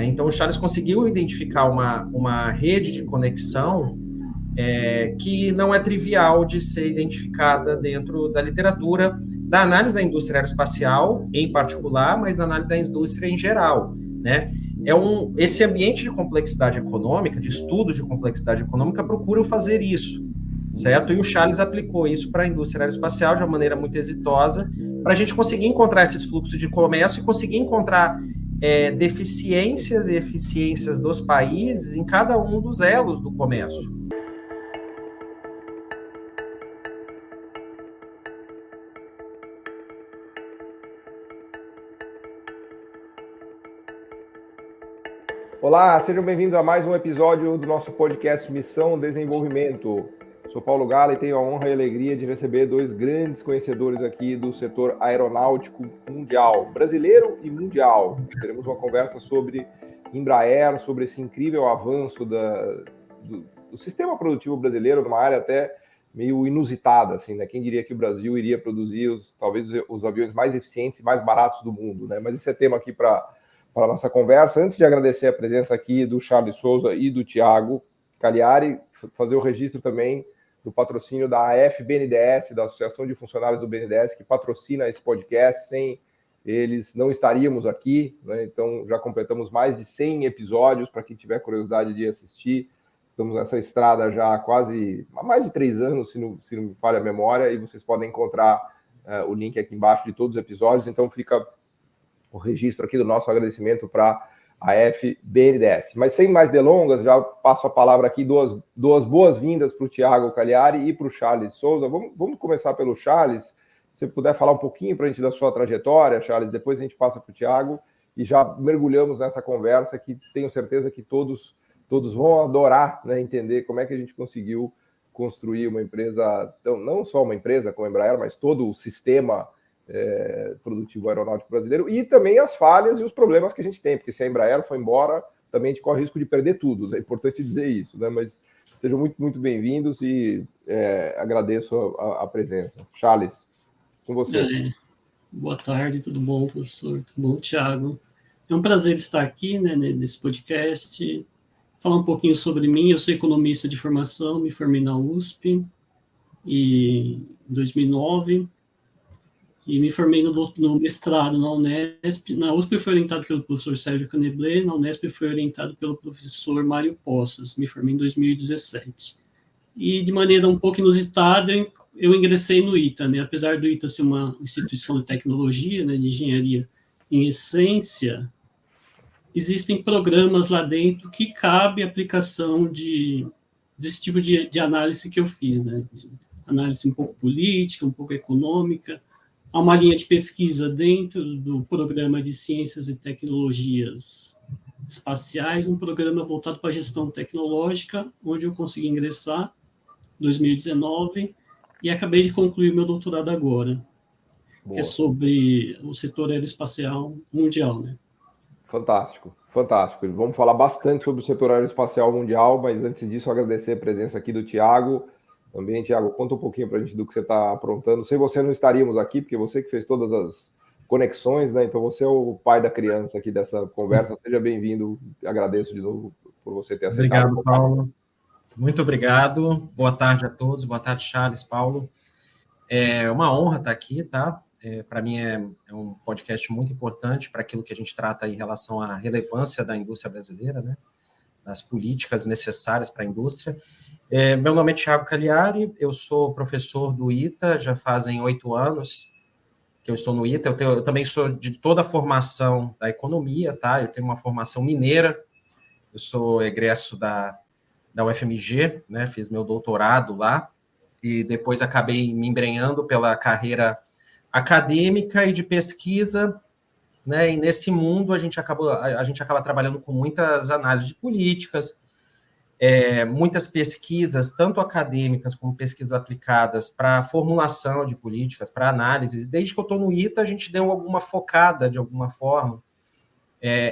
né? Então, o Charles conseguiu identificar uma rede de conexão que não é trivial de ser identificada dentro da literatura, da análise da indústria aeroespacial, em particular, mas da análise da indústria em geral, né? Esse ambiente de complexidade econômica, de estudo de complexidade econômica, procura fazer isso, certo? E o Charles aplicou isso para a indústria aeroespacial de uma maneira muito exitosa, para a gente conseguir encontrar esses fluxos de comércio e conseguir encontrar deficiências e eficiências dos países em cada um dos elos do comércio. Olá, sejam bem-vindos a mais um episódio do nosso podcast Missão Desenvolvimento. Sou Paulo Gala e tenho a honra e a alegria de receber dois grandes conhecedores aqui do setor aeronáutico mundial, brasileiro e mundial. Teremos uma conversa sobre Embraer, sobre esse incrível avanço do sistema produtivo brasileiro numa área até meio inusitada, assim, né? Quem diria que o Brasil iria produzir talvez os aviões mais eficientes e mais baratos do mundo, né? Mas esse é tema aqui para a nossa conversa. Antes de agradecer a presença aqui do Charles Souza e do Thiago Cagliari, fazer o registro também do patrocínio da AF-BNDES, da Associação de Funcionários do BNDES, que patrocina esse podcast. Sem eles não estaríamos aqui, né? Então já completamos mais de 100 episódios, para quem tiver curiosidade de assistir. Estamos nessa estrada já há mais de 3 anos, se não me falha a memória, e vocês podem encontrar o link aqui embaixo de todos os episódios. Então fica o registro aqui do nosso agradecimento para a AF-BNDES. Mas sem mais delongas, já passo a palavra aqui, duas boas-vindas para o Thiago Cagliari e para o Charles Souza. Vamos começar pelo Charles. Se você puder falar um pouquinho para a gente da sua trajetória, Charles, depois a gente passa para o Thiago e já mergulhamos nessa conversa que tenho certeza que todos vão adorar, né, entender como é que a gente conseguiu construir uma empresa, não só uma empresa como a Embraer, mas todo o sistema produtivo aeronáutico brasileiro, e também as falhas e os problemas que a gente tem, porque se a Embraer for embora, também a gente corre o risco de perder tudo, é importante dizer isso, né? Mas sejam muito, muito bem-vindos e agradeço a presença. Charles, com você. Boa tarde, tudo bom, professor? Tudo bom, Thiago? É um prazer estar aqui, né, nesse podcast, falar um pouquinho sobre mim. Eu sou economista de formação, me formei na USP em 2009, e me formei no mestrado na Unesp. Na USP eu fui orientado pelo professor Sérgio Caneblé, na Unesp eu fui orientado pelo professor Mário Poças. Me formei em 2017. E, de maneira um pouco inusitada, eu ingressei no ITA, né? Apesar do ITA ser uma instituição de tecnologia, né, de engenharia em essência, existem programas lá dentro que cabe a aplicação desse tipo de análise que eu fiz, né? Análise um pouco política, um pouco econômica. Há uma linha de pesquisa dentro do programa de Ciências e Tecnologias Espaciais, um programa voltado para a gestão tecnológica, onde eu consegui ingressar em 2019 e acabei de concluir meu doutorado agora, que é sobre o setor aeroespacial mundial, né? Fantástico, fantástico. Vamos falar bastante sobre o setor aeroespacial mundial, mas antes disso, agradecer a presença aqui do Thiago. Também, Thiago, conta um pouquinho para a gente do que você está aprontando. Sem você não estaríamos aqui, porque você que fez todas as conexões, né? Então você é o pai da criança aqui dessa conversa. Seja bem-vindo. Agradeço de novo por você ter aceitado. Obrigado, Paulo. Muito obrigado. Boa tarde a todos. Boa tarde, Charles, Paulo. É uma honra estar aqui, tá? Para mim é um podcast muito importante para aquilo que a gente trata em relação à relevância da indústria brasileira, né? Das políticas necessárias para a indústria. Meu nome é Thiago Cagliari, eu sou professor do ITA, já fazem 8 anos que eu estou no ITA. Eu também sou de toda a formação da economia, tá? Eu tenho uma formação mineira, eu sou egresso da UFMG, né? Fiz meu doutorado lá e depois acabei me embrenhando pela carreira acadêmica e de pesquisa, né? E nesse mundo a gente acaba trabalhando com muitas análises de políticas, muitas pesquisas, tanto acadêmicas como pesquisas aplicadas para formulação de políticas, para análise. Desde que eu estou no ITA, a gente deu alguma focada, de alguma forma,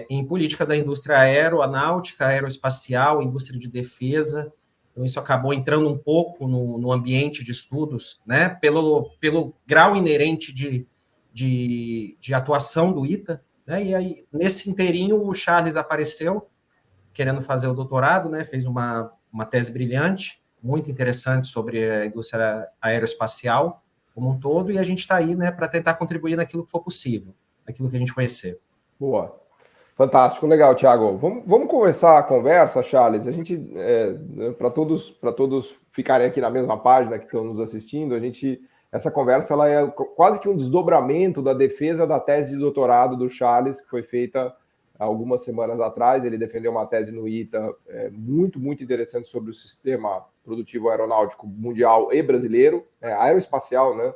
em política da indústria aeronáutica, aeroespacial, indústria de defesa. Então, isso acabou entrando um pouco no ambiente de estudos, né, pelo grau inerente de atuação do ITA, né? E aí, nesse inteirinho, o Charles apareceu, querendo fazer o doutorado, né? Fez uma tese brilhante, muito interessante sobre a indústria aeroespacial como um todo, e a gente está aí, né, para tentar contribuir naquilo que for possível, naquilo que a gente conhecer. Boa. Fantástico, legal, Thiago. Vamos começar a conversa, Charles. A gente, para todos ficarem aqui na mesma página que estão nos assistindo, essa conversa ela é quase que um desdobramento da defesa da tese de doutorado do Charles, que foi feita algumas semanas atrás. Ele defendeu uma tese no ITA muito, muito interessante sobre o sistema produtivo aeronáutico mundial e brasileiro, aeroespacial, né?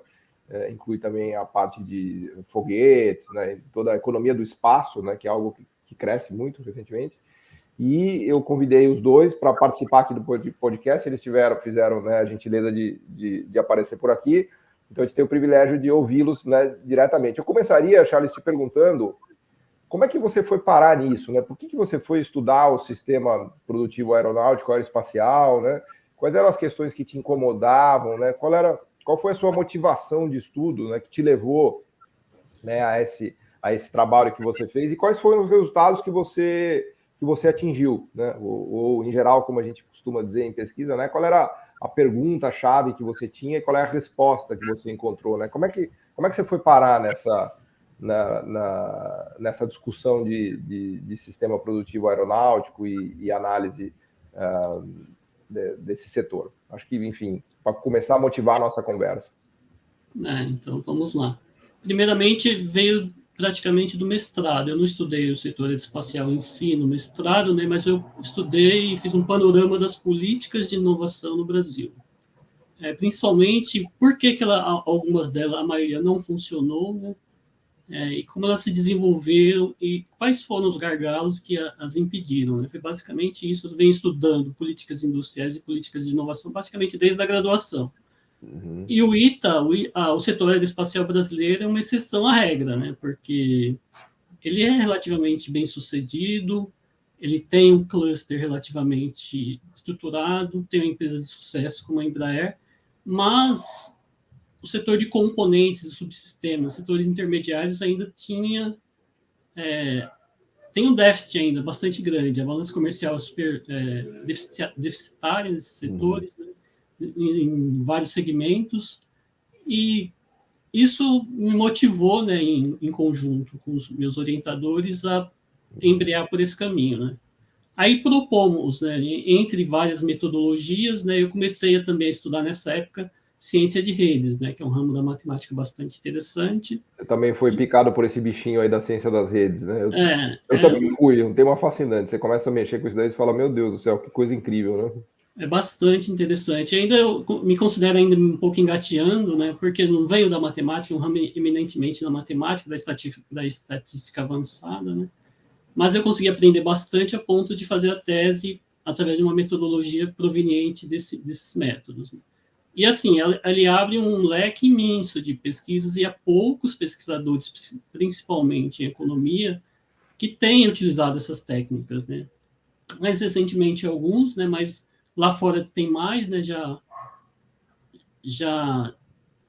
Inclui também a parte de foguetes, né, toda a economia do espaço, né, que é algo que cresce muito recentemente. E eu convidei os dois para participar aqui do podcast. Eles fizeram, né, a gentileza de aparecer por aqui. Então a gente tem o privilégio de ouvi-los, né, diretamente. Eu começaria, Charles, te perguntando como é que você foi parar nisso, né? Por que você foi estudar o sistema produtivo aeronáutico, aeroespacial, né? Quais eram as questões que te incomodavam, né? Qual foi a sua motivação de estudo, né, que te levou, né, a esse trabalho que você fez, e quais foram os resultados que você atingiu, né? Ou em geral, como a gente costuma dizer em pesquisa, né? Qual era a pergunta-chave que você tinha e qual é a resposta que você encontrou, né? Como é que você foi parar nessa discussão de sistema produtivo aeronáutico e análise desse setor? Acho que, enfim, para começar a motivar a nossa conversa. Então, vamos lá. Primeiramente, veio praticamente do mestrado. Eu não estudei o setor espacial em si no mestrado, né, mas eu estudei e fiz um panorama das políticas de inovação no Brasil. Principalmente, por que algumas delas, a maioria, não funcionou, né? E como elas se desenvolveram e quais foram os gargalos que as impediram. Né? Foi basicamente isso. Eu venho estudando políticas industriais e políticas de inovação basicamente desde a graduação. Uhum. E o ITA, o setor aeroespacial brasileiro, é uma exceção à regra, né? Porque ele é relativamente bem sucedido, ele tem um cluster relativamente estruturado, tem uma empresa de sucesso como a Embraer, mas o setor de componentes e subsistemas, setores intermediários ainda tem um déficit ainda bastante grande. A balança comercial é super deficitária nesses setores, né, em vários segmentos, e isso me motivou, né, em conjunto com os meus orientadores, a embrear por esse caminho, né. Aí propomos, né, entre várias metodologias, né, eu comecei também a estudar nessa época ciência de redes, né, que é um ramo da matemática bastante interessante. Você também foi picado por esse bichinho aí da ciência das redes, né? Eu também fui, um tema fascinante. Você começa a mexer com isso daí e fala, meu Deus do céu, que coisa incrível, né? É bastante interessante. Ainda eu me considero ainda um pouco engateando, né, porque não veio da matemática, um ramo eminentemente da matemática, da estatística avançada, né? Mas eu consegui aprender bastante a ponto de fazer a tese através de uma metodologia proveniente desses métodos. E assim, ele abre um leque imenso de pesquisas e há poucos pesquisadores, principalmente em economia, que têm utilizado essas técnicas, né? Mais recentemente alguns, né? Mas lá fora tem mais, né? Já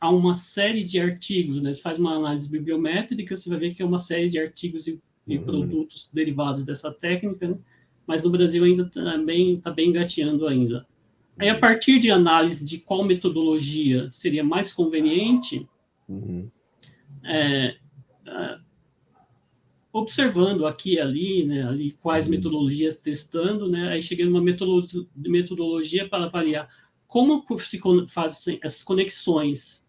há uma série de artigos, né? Você faz uma análise bibliométrica, você vai ver que é uma série de artigos e produtos derivados dessa técnica, né? Mas no Brasil ainda está bem engateando ainda. Aí, a partir de análise de qual metodologia seria mais conveniente, observando aqui e ali, né, quais metodologias testando, né, aí cheguei numa metodologia para avaliar como se fazem essas conexões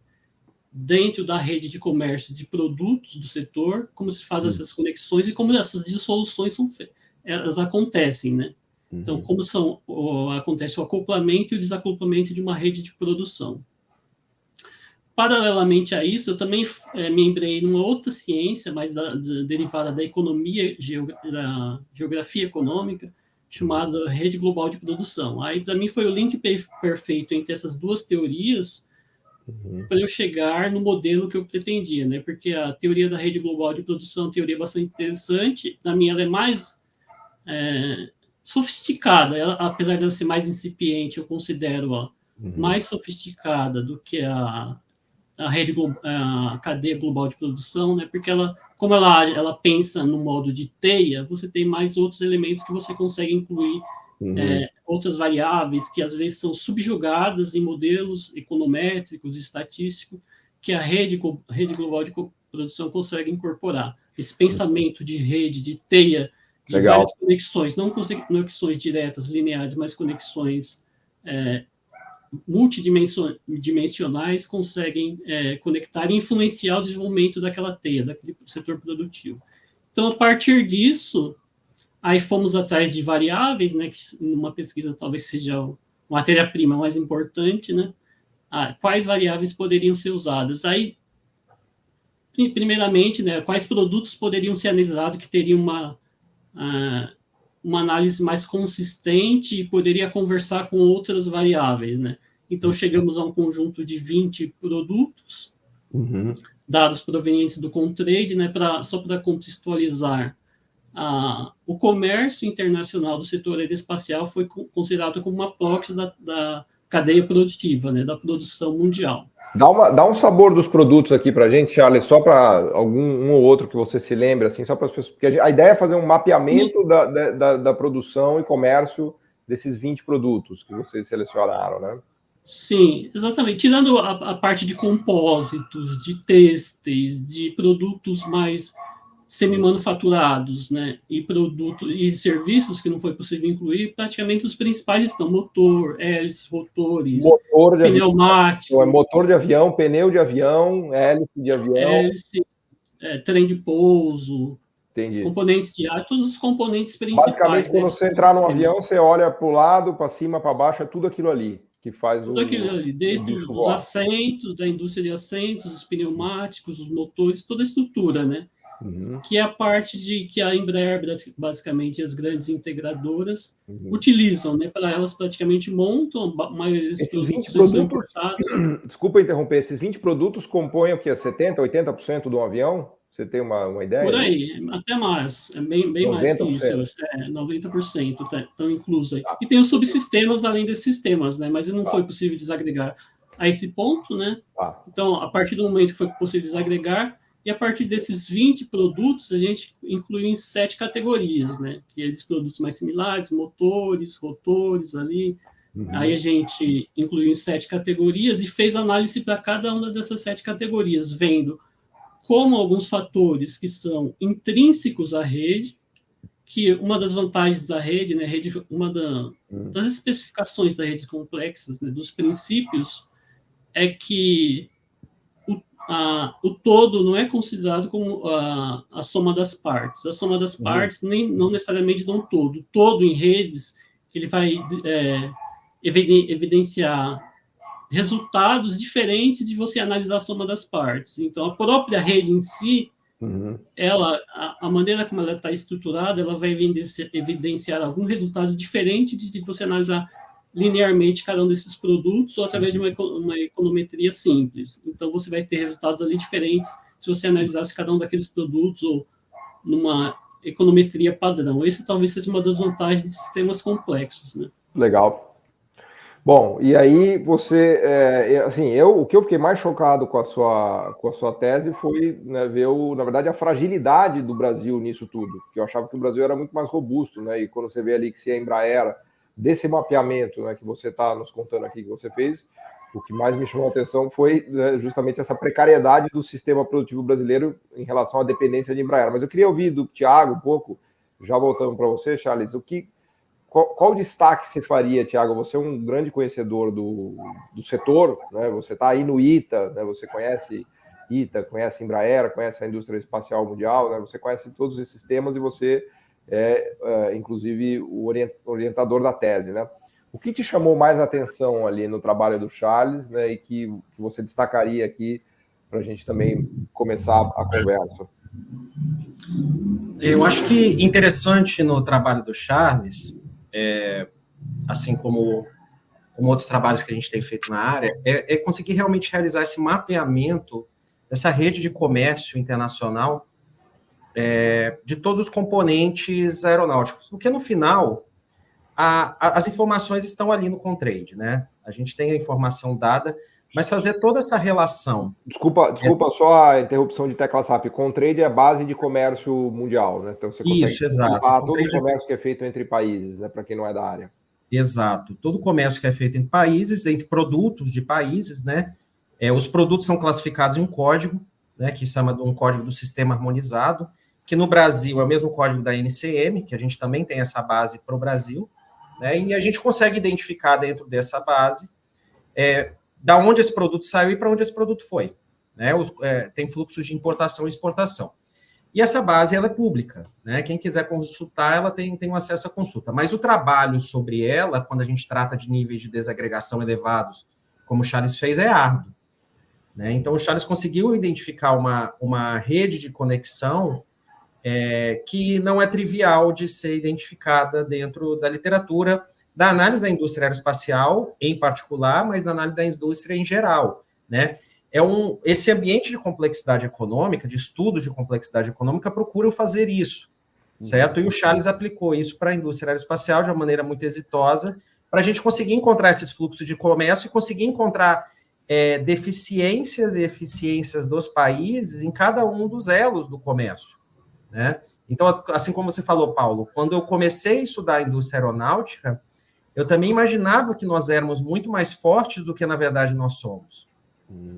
dentro da rede de comércio de produtos do setor, como se fazem essas conexões e como essas dissoluções elas acontecem, né? Então, como acontece o acoplamento e o desacoplamento de uma rede de produção. Paralelamente a isso, eu também me lembrei numa outra ciência, mais derivada da economia, da geografia econômica, chamada Rede Global de Produção. Aí, para mim, foi o link perfeito entre essas duas teorias para eu chegar no modelo que eu pretendia, né? Porque a teoria da Rede Global de Produção é uma teoria bastante interessante. Na minha, ela é mais sofisticada, apesar de ela ser mais incipiente, eu considero-a mais sofisticada do que a cadeia global de produção, né? Porque ela como ela pensa no modo de teia, você tem mais outros elementos que você consegue incluir, outras variáveis que às vezes são subjugadas em modelos econométricos, estatísticos, que a rede global de produção consegue incorporar. Esse pensamento de rede, de teia, de várias conexões, não conexões diretas, lineares, mas conexões multidimensionais, conseguem conectar e influenciar o desenvolvimento daquela teia, daquele setor produtivo. Então, a partir disso, aí fomos atrás de variáveis, né, que numa pesquisa talvez seja a matéria-prima mais importante, né? Quais variáveis poderiam ser usadas? Aí, primeiramente, né, quais produtos poderiam ser analisados que teriam uma análise mais consistente e poderia conversar com outras variáveis, né? Então, chegamos a um conjunto de 20 produtos, dados provenientes do Comtrade, né, só para contextualizar. O comércio internacional do setor aeroespacial foi considerado como uma proxy da cadeia produtiva, né, da produção mundial. Dá um sabor dos produtos aqui para a gente, Charles, só para um ou outro que você se lembre, assim, só para as pessoas, porque a ideia é fazer um mapeamento da produção e comércio desses 20 produtos que vocês selecionaram, né? Sim, exatamente. Tirando a parte de compósitos, de têxteis, de produtos mais semi-manufaturados, né, e serviços que não foi possível incluir, praticamente os principais estão motor, hélices, rotores, pneumático. Motor de avião, pneu de avião, hélice de avião. Hélice, trem de pouso, Entendi. componentes de ar, todos os componentes principais. Basicamente, quando você entrar no avião, você olha para o lado, para cima, para baixo, é tudo aquilo ali que faz tudo aquilo ali, desde os assentos, da indústria de assentos, os pneumáticos, os motores, toda a estrutura, né? Que é a parte que a Embraer, basicamente, as grandes integradoras utilizam, né? Para elas praticamente montam a maioria desses produtos importados. Desculpa interromper, esses 20 produtos compõem o quê? 70%, 80% de um avião? Você tem uma ideia? Por aí, até mais, bem mais que isso, eu acho, 90% estão inclusos aí. E tem os subsistemas além desses sistemas, né? Mas não foi possível desagregar a esse ponto, né? Então, a partir do momento que foi possível desagregar, e a partir desses 20 produtos, a gente inclui em 7 categorias, né? Que eles produtos mais similares, motores, rotores ali. Aí a gente incluiu em 7 categorias e fez análise para cada uma dessas 7 categorias, vendo como alguns fatores que são intrínsecos à rede, que uma das vantagens da rede, né? Uma das especificações da rede complexas, né, dos princípios, é que o todo não é considerado como a soma das partes. A soma das partes não necessariamente dão todo. O todo em redes, ele vai evidenciar resultados diferentes de você analisar a soma das partes. Então, a própria rede em si, a maneira como ela está estruturada, ela vai evidenciar algum resultado diferente de você analisar linearmente cada um desses produtos ou através de uma econometria simples. Então, você vai ter resultados ali diferentes se você analisasse cada um daqueles produtos ou numa econometria padrão. Esse talvez seja uma das vantagens de sistemas complexos, né? Legal. Bom, e aí você, assim, o que eu fiquei mais chocado com a sua tese foi, né, ver, na verdade, a fragilidade do Brasil nisso tudo, porque eu achava que o Brasil era muito mais robusto, né, e quando você vê ali que se a Embraer, desse mapeamento, né, que você está nos contando aqui que você fez, o que mais me chamou a atenção foi, né, justamente essa precariedade do sistema produtivo brasileiro em relação à dependência de Embraer. Mas eu queria ouvir do Thiago um pouco, já voltando para você, Charles, qual destaque você faria, Thiago? Você é um grande conhecedor do setor, né? Você está aí no ITA, né? Você conhece ITA, conhece Embraer, conhece a indústria espacial mundial, né? Você conhece todos esses temas e você inclusive, o orientador da tese, né? O que te chamou mais atenção ali no trabalho do Charles, né? E que você destacaria aqui para a gente também começar a conversa? Eu acho que interessante no trabalho do Charles, assim como outros trabalhos que a gente tem feito na área, é conseguir realmente realizar esse mapeamento dessa rede de comércio internacional de todos os componentes aeronáuticos, porque no final as informações estão ali no Comtrade, né? A gente tem a informação dada, mas fazer toda essa relação. Desculpa só a interrupção de tecla SAP. Comtrade é a base de comércio mundial, né? Então você consegue ocupar todo o comércio que é feito entre países, né? Para quem não é da área. Exato. Todo o comércio que é feito entre países, entre produtos de países, né? Os produtos são classificados em um código, né? Que chama de um código do sistema harmonizado, que no Brasil é o mesmo código da NCM, que a gente também tem essa base para o Brasil, né? E a gente consegue identificar dentro dessa base da onde esse produto saiu e para onde esse produto foi, né? Tem fluxos de importação e exportação. E essa base, ela é pública, né? Quem quiser consultar, ela tem um acesso à consulta. Mas o trabalho sobre ela, quando a gente trata de níveis de desagregação elevados, como o Charles fez, é árduo, né? Então, o Charles conseguiu identificar uma rede de conexão que não é trivial de ser identificada dentro da literatura, da análise da indústria aeroespacial, em particular, mas da análise da indústria em geral, né? Esse ambiente de complexidade econômica, de estudos de complexidade econômica, procuram fazer isso, certo? E o Charles aplicou isso para a indústria aeroespacial de uma maneira muito exitosa, para a gente conseguir encontrar esses fluxos de comércio e conseguir encontrar deficiências e eficiências dos países em cada um dos elos do comércio, né? Então, assim como você falou, Paulo, quando eu comecei a estudar a indústria aeronáutica, eu também imaginava que nós éramos muito mais fortes do que, na verdade, nós somos.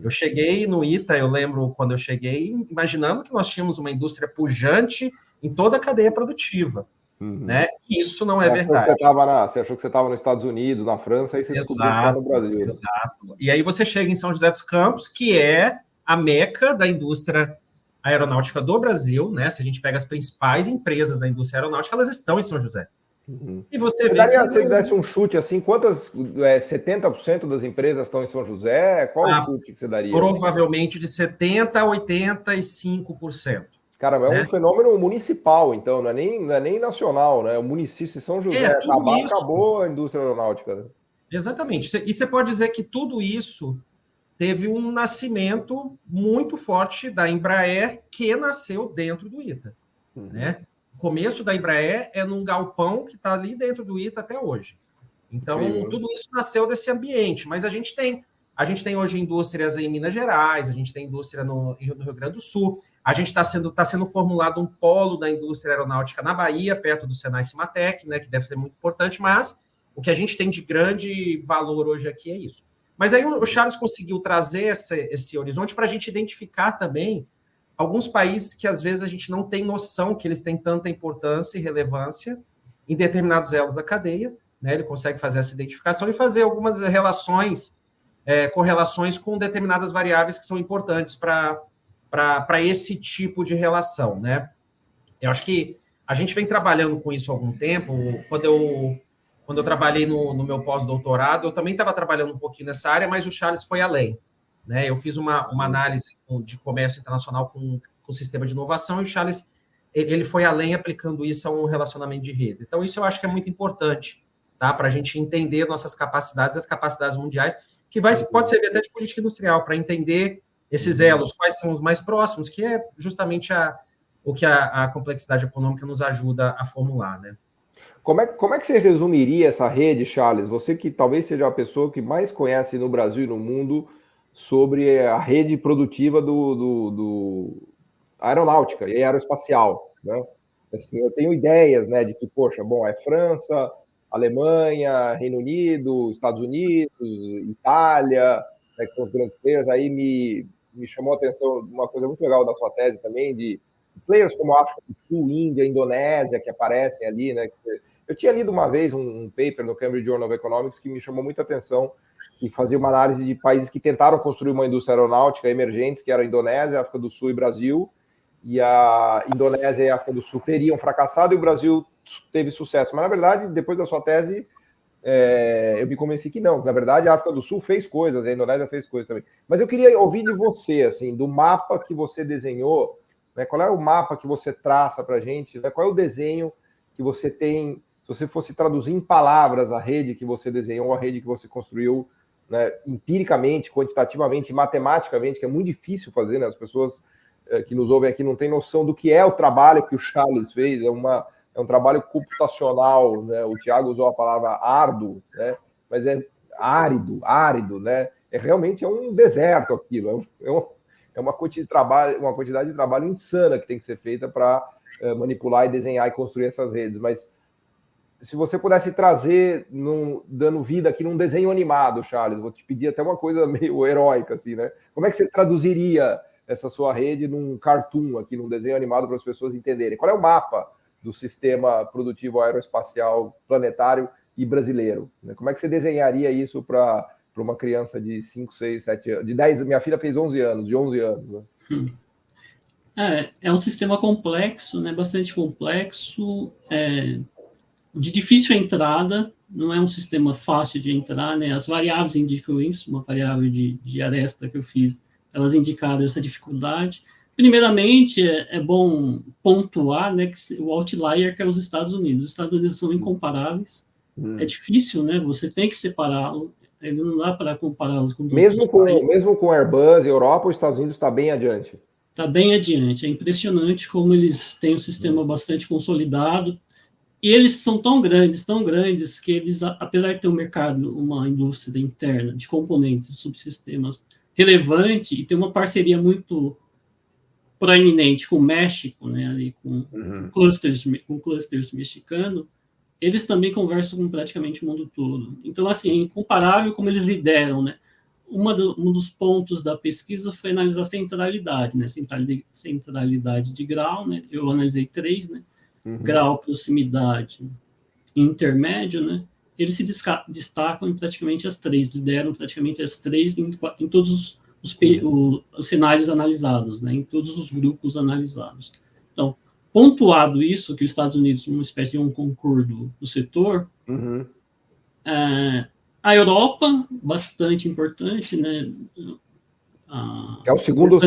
Eu cheguei no ITA, eu lembro quando eu cheguei, imaginando que nós tínhamos uma indústria pujante em toda a cadeia produtiva, né? E isso não é verdade. Você achou que você estava nos Estados Unidos, na França, e você descobriu que estava no Brasil. Exato. Né? E aí você chega em São José dos Campos, que é a meca da indústria aeronáutica do Brasil, né? Se a gente pega as principais empresas da indústria aeronáutica, elas estão em São José. E você vê que... Se desse um chute assim, quantas 70% das empresas estão em São José? Qual o chute que você daria? Provavelmente de 70% a 85%. Cara, é um fenômeno municipal, então, não é nem nacional, né? O município de São José acabou a indústria aeronáutica. Né? Exatamente. E você pode dizer que tudo isso teve um nascimento muito forte da Embraer, que nasceu dentro do ITA, né? O começo da Embraer é num galpão que está ali dentro do ITA até hoje. Então, tudo isso nasceu desse ambiente. Mas a gente tem hoje indústrias em Minas Gerais, a gente tem indústria no Rio Grande do Sul, a gente está sendo formulado um polo da indústria aeronáutica na Bahia, perto do Senai Cimatec, né, que deve ser muito importante, mas o que a gente tem de grande valor hoje aqui é isso. Mas aí o Charles conseguiu trazer esse horizonte para a gente identificar também alguns países que às vezes a gente não tem noção que eles têm tanta importância e relevância em determinados elos da cadeia, né? Ele consegue fazer essa identificação e fazer algumas correlações com determinadas variáveis que são importantes para esse tipo de relação, né? Eu acho que a gente vem trabalhando com isso há algum tempo. Quando eu trabalhei no meu pós-doutorado, eu também estava trabalhando um pouquinho nessa área, mas o Charles foi além, né? Eu fiz uma análise de comércio internacional com o sistema de inovação e o Charles ele foi além aplicando isso a um relacionamento de redes. Então, isso eu acho que é muito importante, tá? Para a gente entender nossas capacidades, as capacidades mundiais, que pode servir até de política industrial, para entender esses elos, quais são os mais próximos, que é justamente o que a complexidade econômica nos ajuda a formular, né? Como é que você resumiria essa rede, Charles? Você que talvez seja a pessoa que mais conhece no Brasil e no mundo sobre a rede produtiva do aeronáutica e aeroespacial, né? Assim, eu tenho ideias, né, de que, poxa, bom, é França, Alemanha, Reino Unido, Estados Unidos, Itália, né, que são os grandes players. Aí me chamou a atenção uma coisa muito legal da sua tese também, de players como África do Sul, Índia, Indonésia, que aparecem ali, né? Eu tinha lido uma vez um paper no Cambridge Journal of Economics que me chamou muita atenção e fazia uma análise de países que tentaram construir uma indústria aeronáutica emergentes, que eram a Indonésia, a África do Sul e Brasil, e a Indonésia e a África do Sul teriam fracassado e o Brasil teve sucesso. Mas, na verdade, depois da sua tese, eu me convenci que não. Na verdade, a África do Sul fez coisas, a Indonésia fez coisas também. Mas eu queria ouvir de você, assim, do mapa que você desenhou, né? Qual é o mapa que você traça para a gente? Né? Qual é o desenho que você tem, se você fosse traduzir em palavras a rede que você desenhou, a rede que você construiu, né, empiricamente, quantitativamente, matematicamente, que é muito difícil fazer, né? As pessoas que nos ouvem aqui não têm noção do que é o trabalho que o Charles fez, é um trabalho computacional, né? O Thiago usou a palavra árduo, né? Mas é árido, né? realmente um deserto aquilo, é uma quantidade de trabalho insana que tem que ser feita para manipular e desenhar e construir essas redes. Mas se você pudesse trazer, dando vida aqui num desenho animado, Charles, vou te pedir até uma coisa meio heróica, assim, né? Como é que você traduziria essa sua rede num cartoon aqui, num desenho animado para as pessoas entenderem? Qual é o mapa do sistema produtivo aeroespacial planetário e brasileiro? Como é que você desenharia isso para uma criança de 5, 6, 7 anos? De 10, minha filha fez 11 anos, de 11 anos. Né? É um sistema complexo, né? Bastante complexo, de difícil entrada, não é um sistema fácil de entrar, né? As variáveis indicam isso, uma variável de aresta que eu fiz, elas indicaram essa dificuldade. Primeiramente, é bom pontuar, né, que o outlier que é os Estados Unidos. Os Estados Unidos são incomparáveis, é difícil, né? Você tem que separá-lo, ele não dá para compará-los com mesmo com Airbus e Europa, os Estados Unidos está bem adiante. Está bem adiante, é impressionante como eles têm um sistema bastante consolidado. E eles são tão grandes, que eles, apesar de ter um mercado, uma indústria interna de componentes e subsistemas relevante, e ter uma parceria muito proeminente com o México, né, ali com clusters mexicano, eles também conversam com praticamente o mundo todo. Então, assim, é incomparável como eles lideram, né? Um dos pontos da pesquisa foi analisar a centralidade, né? Centralidade de grau, né? Eu analisei 3, né? Grau, proximidade e intermédio, né? Eles se destacam em praticamente as 3, lideram praticamente as 3 em todos os cenários analisados, né? Em todos os grupos analisados. Então, pontuado isso, que os Estados Unidos uma espécie de um concordo do setor, a Europa, bastante importante, né?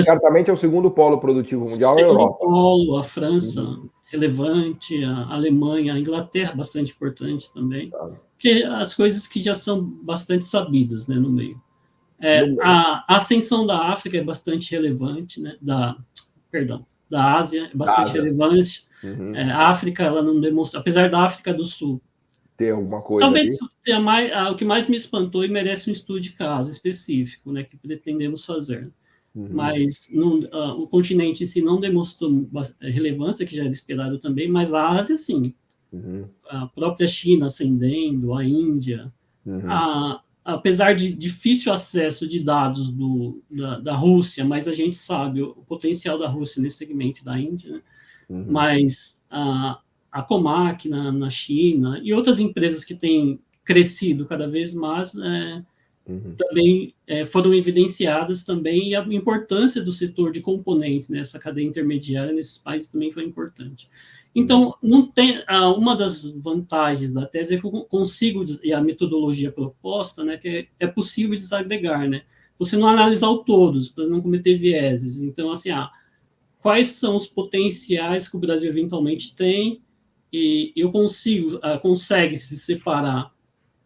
Certamente é o segundo polo produtivo mundial, a Europa. Polo, a França, relevante, a Alemanha, a Inglaterra, bastante importante também, porque as coisas que já são bastante sabidas, né, no meio. A ascensão da África é bastante relevante, né, da Ásia é bastante relevante. A África, ela não demonstra, apesar da África do Sul ter alguma coisa. Talvez tenha o que mais me espantou e merece um estudo de caso específico, né, que pretendemos fazer. Mas o continente em si não demonstrou relevância, que já era esperado também, mas a Ásia, sim. A própria China ascendendo, a Índia. Apesar de difícil acesso de dados da Rússia, mas a gente sabe o potencial da Rússia nesse segmento da Índia, né? Mas a Comac na China e outras empresas que têm crescido cada vez mais também foram evidenciadas também, e a importância do setor de componentes nessa cadeia intermediária nesses países também foi importante. Então, não tem, uma das vantagens da tese é que eu consigo, e a metodologia proposta, né, que é possível desagregar, né? Você não analisar o todos, para não cometer vieses. Então, assim, quais são os potenciais que o Brasil eventualmente tem, e eu consegue se separar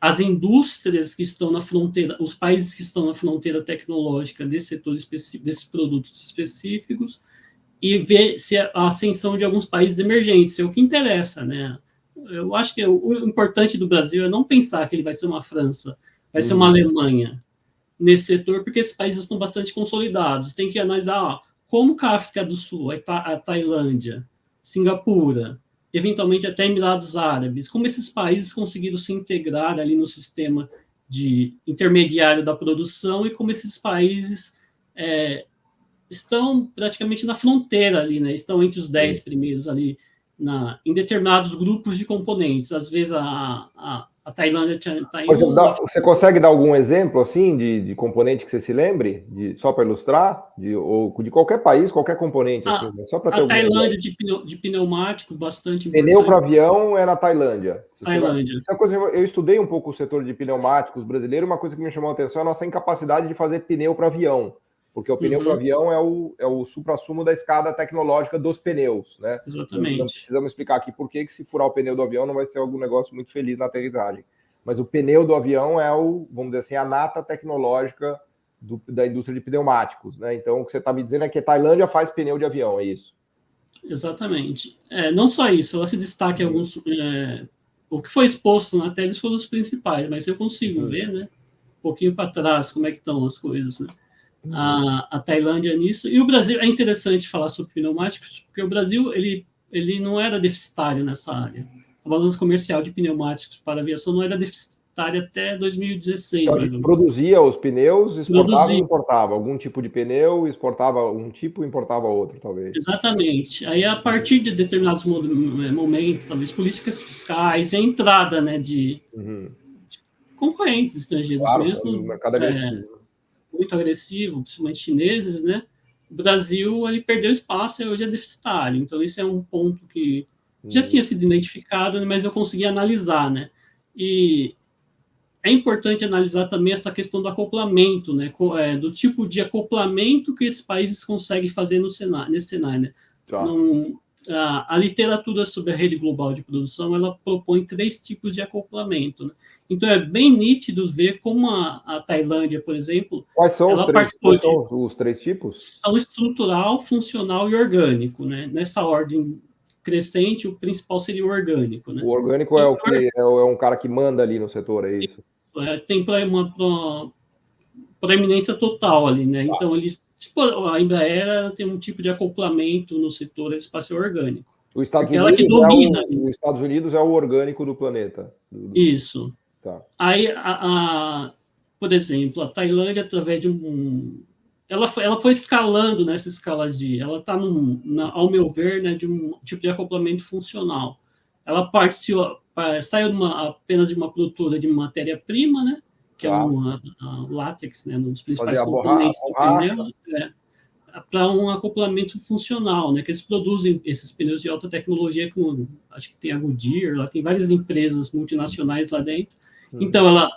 as indústrias que estão na fronteira, os países que estão na fronteira tecnológica desse setor específico, desses produtos específicos, e ver se a ascensão de alguns países emergentes é o que interessa, né? Eu acho que o importante do Brasil é não pensar que ele vai ser uma França, vai ser uma Alemanha nesse setor, porque esses países estão bastante consolidados. Tem que analisar como que a África do Sul, a Tailândia, Singapura, eventualmente até Emirados Árabes, como esses países conseguiram se integrar ali no sistema de intermediário da produção, e como esses países estão praticamente na fronteira ali, né? Estão entre os 10 primeiros ali em determinados grupos de componentes. Às vezes a Tailândia está em Você consegue dar algum exemplo assim de componente que você se lembre, só para ilustrar, ou de qualquer país, qualquer componente, assim, só para ter a Tailândia de pneumático, bastante importante. Pneu para avião é na Tailândia. Tailândia. Eu estudei um pouco o setor de pneumáticos brasileiro. Uma coisa que me chamou a atenção é a nossa incapacidade de fazer pneu para avião, porque o pneu para avião é o suprassumo da escada tecnológica dos pneus, né? Exatamente. Então, precisamos explicar aqui por que se furar o pneu do avião não vai ser algum negócio muito feliz na aterrissagem. Mas o pneu do avião é vamos dizer assim, a nata tecnológica da indústria de pneumáticos, né? Então, o que você está me dizendo é que a Tailândia faz pneu de avião, é isso? Exatamente. Não só isso, ela se destaca em alguns... o que foi exposto na tese foram os principais, mas eu consigo ver, né? pouquinho para trás, como é que estão as coisas, né? A Tailândia nisso, e o Brasil, é interessante falar sobre pneumáticos, porque o Brasil, ele não era deficitário nessa área. A balança comercial de pneumáticos para aviação não era deficitária até 2016. Então, a gente produzia os pneus, exportava e importava. Algum tipo de pneu, exportava um tipo e importava outro, talvez. Exatamente. Aí, a partir de determinados momentos, talvez políticas fiscais, a entrada, né, de concorrentes estrangeiros, claro, mesmo. O mercado agressivo. Muito agressivo, principalmente chineses, né? O Brasil, ele perdeu espaço e hoje é deficitário. Então, esse é um ponto que já tinha sido identificado, mas eu consegui analisar, né? E é importante analisar também essa questão do acoplamento, né? Do tipo de acoplamento que esses países conseguem fazer nesse cenário, né? Tá. A literatura sobre a rede global de produção, ela propõe 3 tipos de acoplamento, né? Então, é bem nítido ver como a Tailândia, por exemplo... Quais são os 3 tipos? São estrutural, funcional e orgânico, né? Nessa ordem crescente, o principal seria o orgânico, né? O orgânico é o que é um cara que manda ali no setor, é isso? Tem uma proeminência total ali, né? Então, tipo, a Embraer tem um tipo de acoplamento no setor espacial orgânico. Os Estados Unidos é o orgânico do planeta. Isso. Tá. Aí, por exemplo, a Tailândia, através de ela foi escalando nessa escala ela está, ao meu ver, né, de um tipo de acoplamento funcional. Ela saiu apenas de uma produtora de matéria-prima, né, que é a látex, né, um dos principais componentes do pneu, para um acoplamento funcional, né, que eles produzem esses pneus de alta tecnologia, acho que tem a Goodyear, lá tem várias empresas multinacionais lá dentro. Então, ela,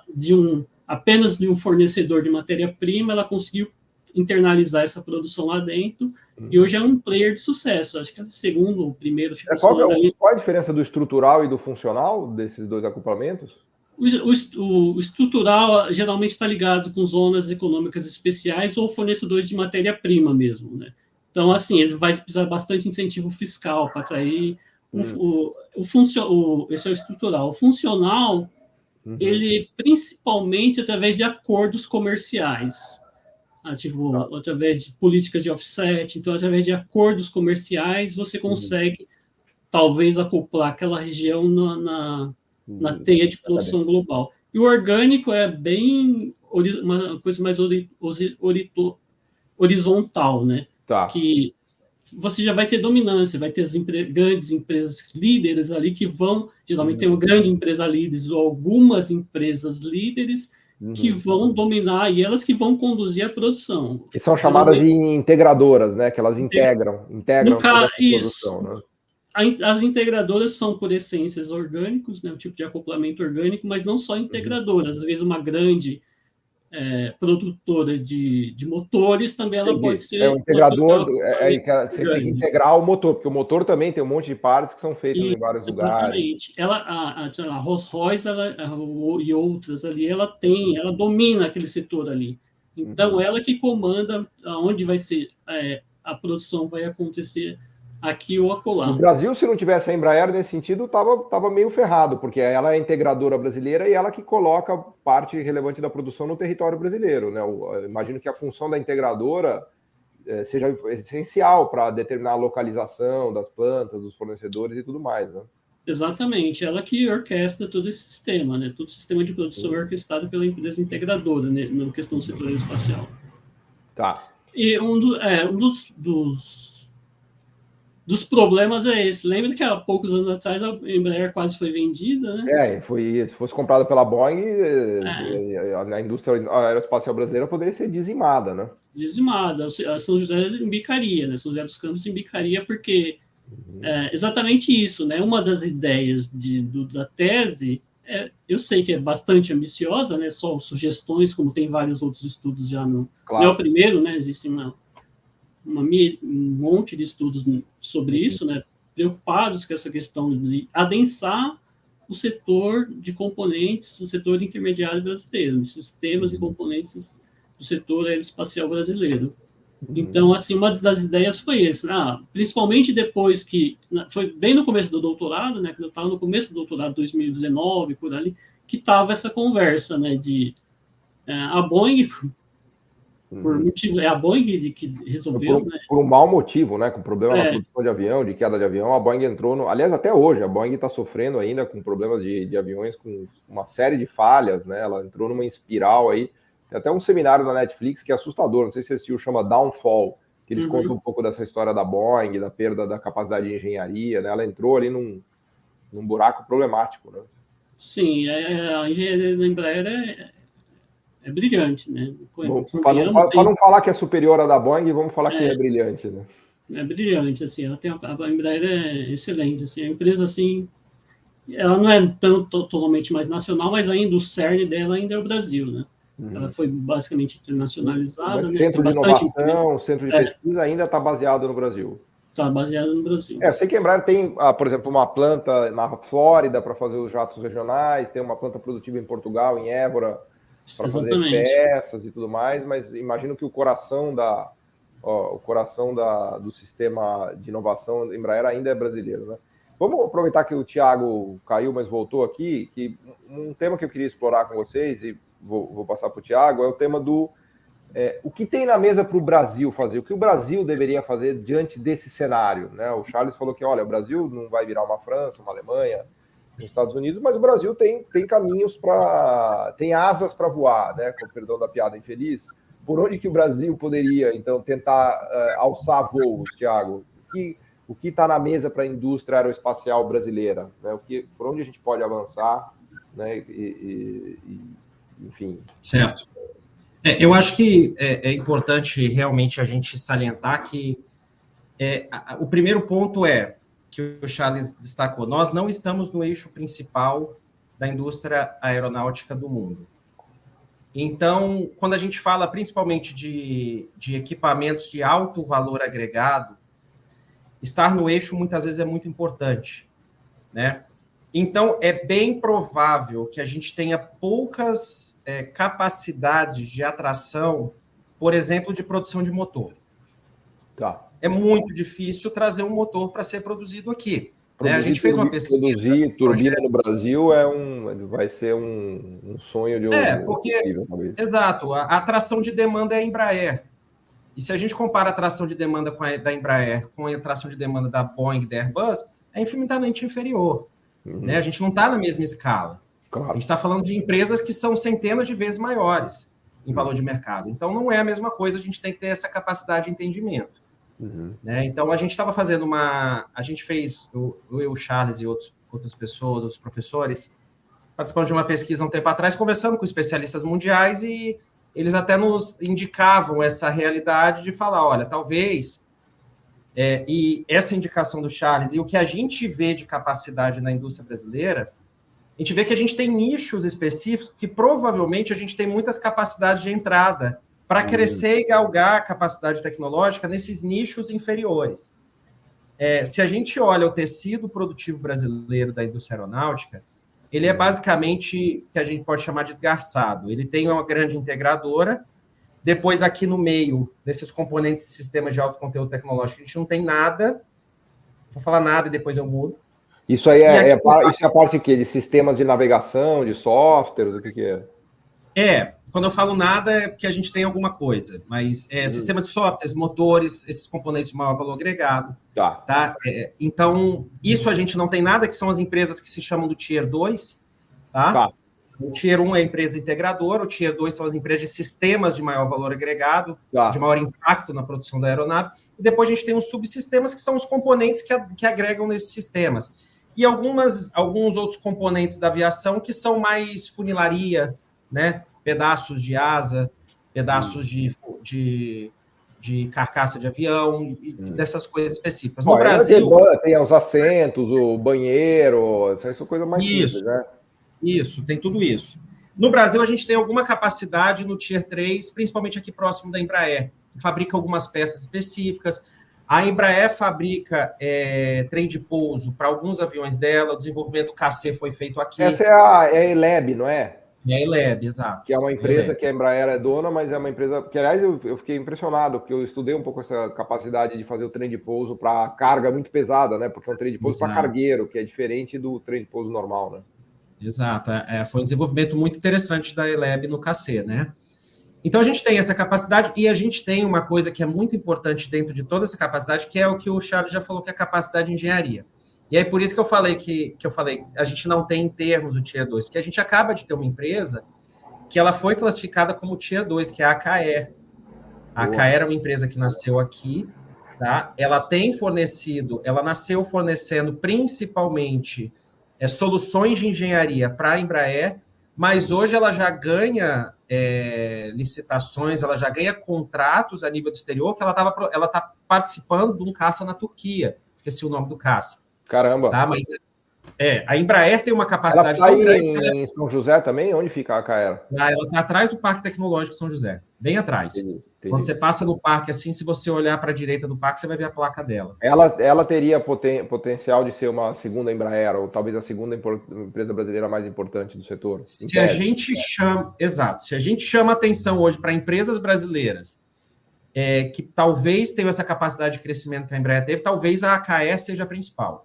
apenas de um fornecedor de matéria-prima, ela conseguiu internalizar essa produção lá dentro, e hoje é um player de sucesso. Acho que é o segundo ou primeiro. Qual é a diferença do estrutural e do funcional desses 2 acoplamentos? O estrutural geralmente está ligado com zonas econômicas especiais ou fornecedores de matéria-prima mesmo, né? Então, assim, ele vai precisar de bastante incentivo fiscal para atrair. Esse é o estrutural. O funcional, ele principalmente através de acordos comerciais, através de políticas de offset. Então, através de acordos comerciais, você consegue talvez acoplar aquela região na teia de produção global. E o orgânico é bem uma coisa mais horizontal, né? Tá. Que você já vai ter dominância, vai ter as grandes empresas líderes ali que vão, geralmente tem uma grande empresa líderes ou algumas empresas líderes que vão dominar e elas que vão conduzir a produção. Que são chamadas de integradoras, né? Que elas integram toda a produção, né? As integradoras são, por essências, orgânicos, né, o tipo de acoplamento orgânico, mas não só integradoras. Às vezes, uma grande produtora de motores também ela pode ser... É um integrador, você tem que integrar o motor, porque o motor também tem um monte de partes que são feitas em vários lugares. Exatamente. A Rolls-Royce e outras ali, ela domina aquele setor ali. Então, ela que comanda onde vai ser a produção vai acontecer aqui ou acolá. No Brasil, se não tivesse a Embraer nesse sentido, tava meio ferrado, porque ela é a integradora brasileira e ela que coloca parte relevante da produção no território brasileiro, né? Eu imagino que a função da integradora seja essencial para determinar a localização das plantas, dos fornecedores e tudo mais, né? Exatamente, ela que orquestra todo esse sistema, né? Todo o sistema de produção é orquestrado pela empresa integradora, né? Na questão do setor espacial. Tá. E um dos problemas é esse. Lembra que há poucos anos atrás a Embraer quase foi vendida, né? Se fosse comprada pela Boeing, a indústria aeroespacial brasileira poderia ser dizimada, né? Dizimada. A São José embicaria, né? São José dos Campos embicaria porque exatamente isso, né? Uma das ideias da tese, eu sei que é bastante ambiciosa, né? Só sugestões, como tem vários outros estudos já não é o primeiro, né? Existem um monte de estudos sobre isso, né, preocupados com essa questão de adensar o setor de componentes, o setor intermediário brasileiro, os sistemas e componentes do setor aeroespacial brasileiro. Então, assim, uma das ideias foi essa, principalmente depois que, foi bem no começo do doutorado, né, quando eu estava no começo do doutorado, 2019, por ali, que estava essa conversa, né, de A Boeing, por motivo, é a Boeing que resolveu, né? Por um mau motivo, né? Com problema na produção de avião, de queda de avião, a Boeing entrou no... Aliás, até hoje, a Boeing está sofrendo ainda com problemas de aviões, com uma série de falhas, né? Ela entrou numa espiral aí. Tem até um seminário da Netflix que é assustador, não sei se você assistiu, chama Downfall, que eles contam um pouco dessa história da Boeing, da perda da capacidade de engenharia, né? Ela entrou ali num buraco problemático, né? Sim, a engenharia da Embraer é brilhante, né? Para não falar que é superior à da Boeing, vamos falar que é brilhante, né? É brilhante, assim, a Embraer é excelente, assim, a empresa, assim, ela não é totalmente mais nacional, mas ainda o cerne dela ainda é o Brasil, né? Ela foi basicamente internacionalizada. Mas né? centro de inovação, centro de pesquisa ainda está baseado no Brasil. Está baseado no Brasil. Eu sei que a Embraer tem, por exemplo, uma planta na Flórida para fazer os jatos regionais, tem uma planta produtiva em Portugal, em Évora, para fazer peças e tudo mais, mas imagino que o coração do sistema de inovação da Embraer ainda é brasileiro, né? Vamos aproveitar que o Thiago caiu, mas voltou aqui, que um tema que eu queria explorar com vocês, e vou passar para o Thiago, é o tema do o que tem na mesa para o Brasil fazer, o que o Brasil deveria fazer diante desse cenário, né? O Charles falou que, olha, o Brasil não vai virar uma França, uma Alemanha, nos Estados Unidos, mas o Brasil tem caminhos tem asas para voar, né? Com o perdão da piada infeliz. Por onde que o Brasil poderia, então, tentar alçar voos, Thiago? O que está na mesa para a indústria aeroespacial brasileira? Né? Por onde a gente pode avançar, né? Enfim. Certo. Eu acho que é importante realmente a gente salientar que o primeiro ponto que o Charles destacou, nós não estamos no eixo principal da indústria aeronáutica do mundo. Então, quando a gente fala principalmente de equipamentos de alto valor agregado, estar no eixo muitas vezes é muito importante, né? Então, é bem provável que a gente tenha poucas capacidades de atração, por exemplo, de produção de motor. Tá. É muito difícil trazer um motor para ser produzido aqui. Né? A gente fez uma pesquisa. Produzir turbina no Brasil vai ser um sonho de possível, talvez. Exato. A atração de demanda é a Embraer. E se a gente compara a atração de demanda da Embraer com a atração de demanda da Boeing e da Airbus, é infinitamente inferior. Né? A gente não está na mesma escala. Claro. A gente está falando de empresas que são centenas de vezes maiores em valor de mercado. Então, não é a mesma coisa, a gente tem que ter essa capacidade de entendimento. Né? Então, a gente estava fazendo a gente fez, eu, o Charles e outras pessoas, outros professores, participando de uma pesquisa um tempo atrás, conversando com especialistas mundiais, e eles até nos indicavam essa realidade de falar, olha, talvez... e essa indicação do Charles e o que a gente vê de capacidade na indústria brasileira, a gente vê que a gente tem nichos específicos que provavelmente a gente tem muitas capacidades de entrada para crescer e galgar a capacidade tecnológica nesses nichos inferiores. Se a gente olha o tecido produtivo brasileiro da indústria aeronáutica, ele é basicamente o que a gente pode chamar de esgarçado. Ele tem uma grande integradora. Depois, aqui no meio, desses componentes de sistemas de alto conteúdo tecnológico, a gente não tem nada. Vou falar nada e depois eu mudo. Isso aí isso é a parte de sistemas de navegação, de softwares, o que é? Quando eu falo nada é porque a gente tem alguma coisa, mas sistema de softwares, motores, esses componentes de maior valor agregado. Tá? Então, isso a gente não tem nada, que são as empresas que se chamam do Tier 2, tá? O Tier 1 é a empresa integradora, o Tier 2 são as empresas de sistemas de maior valor agregado, de maior impacto na produção da aeronave, e depois a gente tem os subsistemas, que são os componentes que agregam nesses sistemas. E alguns outros componentes da aviação que são mais funilaria, né? Pedaços de asa, pedaços de carcaça de avião, e dessas coisas específicas. No Brasil... Tem os assentos, o banheiro, essa coisa mais simples, né? Isso, tem tudo isso. No Brasil, a gente tem alguma capacidade no Tier 3, principalmente aqui próximo da Embraer, que fabrica algumas peças específicas. A Embraer fabrica trem de pouso para alguns aviões dela, o desenvolvimento do KC foi feito aqui. Essa é a ELAB, não é? É a ELAB, exato. Que é uma empresa que a Embraer é dona, mas é uma empresa que, aliás, eu fiquei impressionado, porque eu estudei um pouco essa capacidade de fazer o trem de pouso para carga muito pesada, né? Porque é um trem de pouso para cargueiro, que é diferente do trem de pouso normal, né? Exato. Foi um desenvolvimento muito interessante da ELAB no KC, né? Então, a gente tem essa capacidade e a gente tem uma coisa que é muito importante dentro de toda essa capacidade, que é o que o Charles já falou, que é a capacidade de engenharia. E aí, por isso que eu falei a gente não tem em termos o Tier 2, porque a gente acaba de ter uma empresa que ela foi classificada como Tier 2, que é a AKE. A AKE era uma empresa que nasceu aqui, tá? Ela nasceu fornecendo principalmente soluções de engenharia para a Embraer, mas hoje ela já ganha licitações, ela já ganha contratos a nível do exterior, que ela está participando de um caça na Turquia. Esqueci o nome do caça. Caramba! Tá? Mas a Embraer tem uma capacidade tão grande. Ela está em São José também? Onde fica a AKE? Ela está atrás do Parque Tecnológico de São José, bem atrás. Entendi. Quando você passa no parque, assim, se você olhar para a direita do parque, você vai ver a placa dela. Ela teria potencial de ser uma segunda Embraer, ou talvez a segunda empresa brasileira mais importante do setor? Se a gente chama atenção hoje para empresas brasileiras que talvez tenham essa capacidade de crescimento que a Embraer teve, talvez a AKE seja a principal.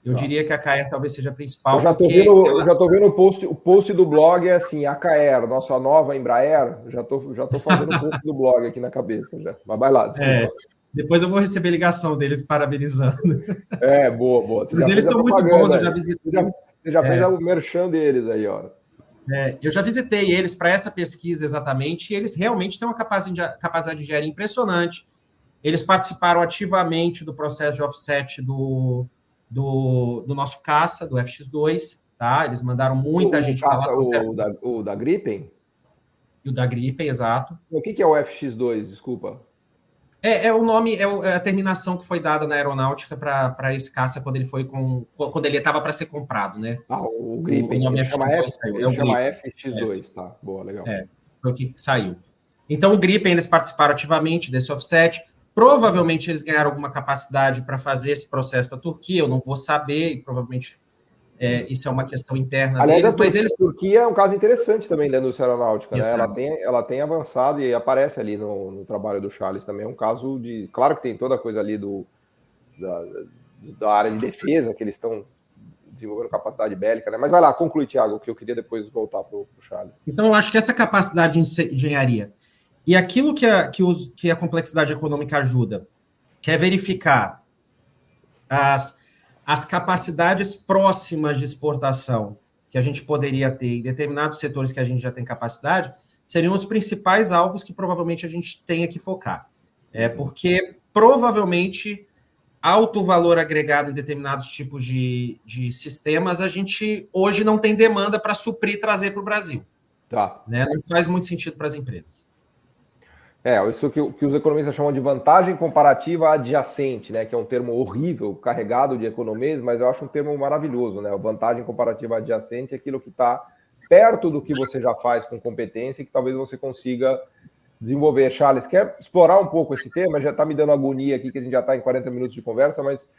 Eu diria que a AKE talvez seja a principal. Eu já estou vendo o post do blog, é assim, AKE, nossa nova Embraer, já tô fazendo o post do blog aqui na cabeça já. Mas vai lá, desculpa. Depois eu vou receber ligação deles parabenizando. Boa. Mas eles são muito bons, eu já visitei. Você já fez o merchan deles aí, ó. Eu já visitei eles para essa pesquisa exatamente, e eles realmente têm uma capacidade de engenharia impressionante. Eles participaram ativamente do processo de offset do nosso caça, do FX2, tá? Eles mandaram muita gente para lá. O da Gripen? E o da Gripen, exato. O que é o FX2, desculpa? O nome, a terminação que foi dada na aeronáutica para esse caça quando ele estava para ser comprado, né? O Gripen. O nome FX2 saiu. Chama FX2, tá? Boa, legal. Foi o que saiu. Então, o Gripen, eles participaram ativamente desse offset. Provavelmente eles ganharam alguma capacidade para fazer esse processo para a Turquia, eu não vou saber, e provavelmente isso é uma questão interna deles. Mas a Turquia é um caso interessante também da indústria aeronáutica, né? Ela tem avançado e aparece ali no trabalho do Charles também. É um caso de... Claro que tem toda a coisa ali da área de defesa, que eles estão desenvolvendo capacidade bélica, né? Mas vai lá, conclui, Thiago, que eu queria depois voltar para o Charles. Então, eu acho que essa capacidade de engenharia e aquilo que a complexidade econômica ajuda, que é verificar as capacidades próximas de exportação que a gente poderia ter em determinados setores que a gente já tem capacidade, seriam os principais alvos que provavelmente a gente tenha que focar. Porque provavelmente alto valor agregado em determinados tipos de sistemas, a gente hoje não tem demanda para suprir e trazer para o Brasil. Tá. Né? Não faz muito sentido para as empresas. Isso que os economistas chamam de vantagem comparativa adjacente, né? Que é um termo horrível, carregado de economês, mas eu acho um termo maravilhoso, né? Vantagem comparativa adjacente é aquilo que está perto do que você já faz com competência e que talvez você consiga desenvolver. Charles, quer explorar um pouco esse tema? Já está me dando agonia aqui, que a gente já está em 40 minutos de conversa, mas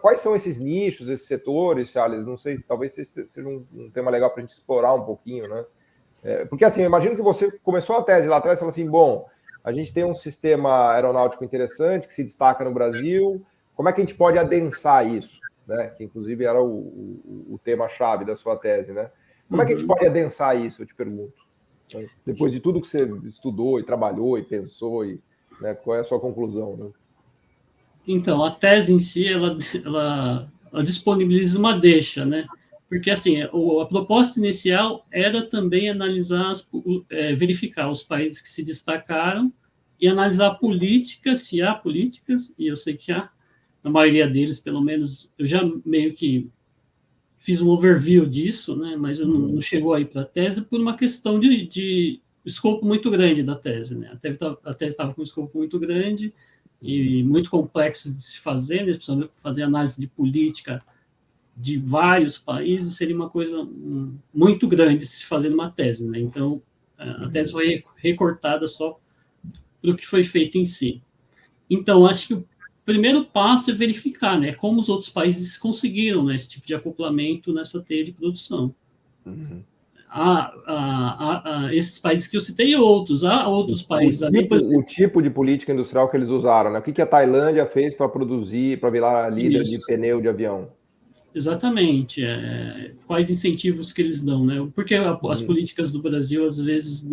quais são esses nichos, esses setores, Charles? Não sei, talvez seja um tema legal para a gente explorar um pouquinho, né? Porque, assim, eu imagino que você começou a tese lá atrás e falou assim, bom, a gente tem um sistema aeronáutico interessante que se destaca no Brasil, como é que a gente pode adensar isso? Né? Que, inclusive, era o tema-chave da sua tese, né? Como é que a gente pode adensar isso, eu te pergunto? Depois de tudo que você estudou e trabalhou e pensou, né, qual é a sua conclusão? Né? Então, a tese em si, ela disponibiliza uma deixa, né? Porque, assim, a proposta inicial era também analisar, verificar os países que se destacaram e analisar políticas, se há políticas, e eu sei que há, na maioria deles, pelo menos, eu já meio que fiz um overview disso, né, mas eu não chegou aí para a tese por uma questão de escopo muito grande da tese, né? A tese estava com um escopo muito grande e muito complexo de se fazer, né? Precisamos fazer análise de política de vários países, seria uma coisa muito grande de se fazer numa tese, né? Então, a tese foi recortada só para o que foi feito em si. Então, acho que o primeiro passo é verificar, né, como os outros países conseguiram, né, esse tipo de acoplamento nessa teia de produção. Esses países que eu citei e outros, há outros países ali. O tipo de política industrial que eles usaram, né? O que a Tailândia fez para produzir, para virar líder de pneu de avião? Exatamente. Quais incentivos que eles dão, né? Porque as políticas do Brasil, às vezes,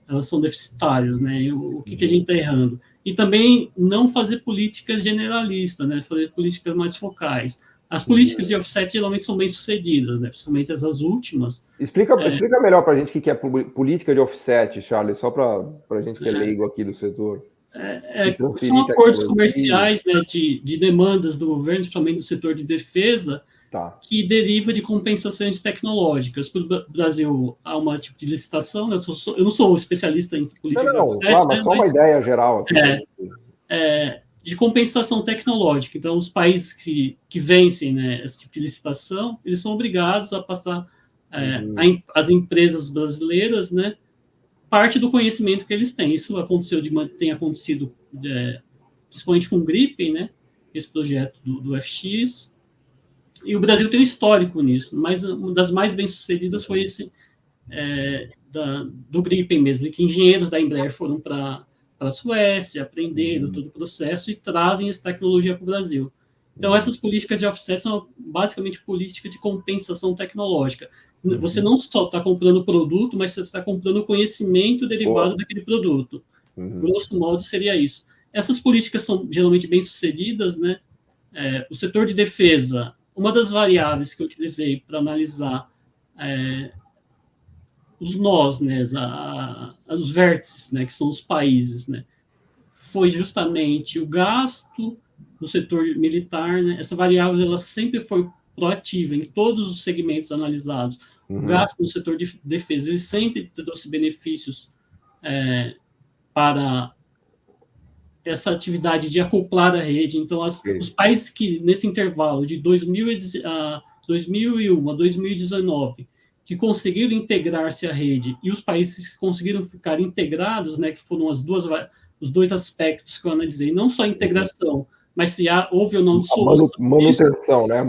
elas são deficitárias, né? E o que a gente está errando? E também não fazer políticas generalistas, né? Fazer políticas mais focais. As políticas de offset geralmente são bem sucedidas, né? Principalmente essas últimas. Explica melhor para a gente o que é política de offset, Charles, só para a gente que é leigo aqui do setor. São acordos comerciais, né, de demandas do governo, principalmente do setor de defesa, que deriva de compensações tecnológicas. Para o Brasil, há uma tipo de licitação, né? Eu não sou especialista em política de offset, claro, mas só uma ideia geral aqui. De compensação tecnológica. Então, os países que vencem, né, esse tipo de licitação, eles são obrigados a passar às empresas brasileiras, né, parte do conhecimento que eles têm. Isso tem acontecido principalmente com o Gripen, né, esse projeto do FX, e o Brasil tem um histórico nisso, mas uma das mais bem-sucedidas foi esse do Gripen mesmo, que engenheiros da Embraer foram para a Suécia, aprenderam todo o processo e trazem essa tecnologia para o Brasil. Então, essas políticas de offset são basicamente políticas de compensação tecnológica. Você não só está comprando o produto, mas você está comprando o conhecimento derivado daquele produto. Grosso modo, seria isso. Essas políticas são geralmente bem-sucedidas, né? O setor de defesa, uma das variáveis que eu utilizei para analisar os nós, né, os vértices, né, que são os países, né, foi justamente o gasto no setor militar, né, essa variável ela sempre foi proativa em todos os segmentos analisados. O gasto no setor de defesa ele sempre trouxe benefícios para essa atividade de acoplar a rede. Então, os países que, nesse intervalo de 2001 a 2019, que conseguiram integrar-se à rede, e os países que conseguiram ficar integrados, né, que foram os dois aspectos que eu analisei, não só a integração, mas se houve ou não dissolução. Manutenção, né?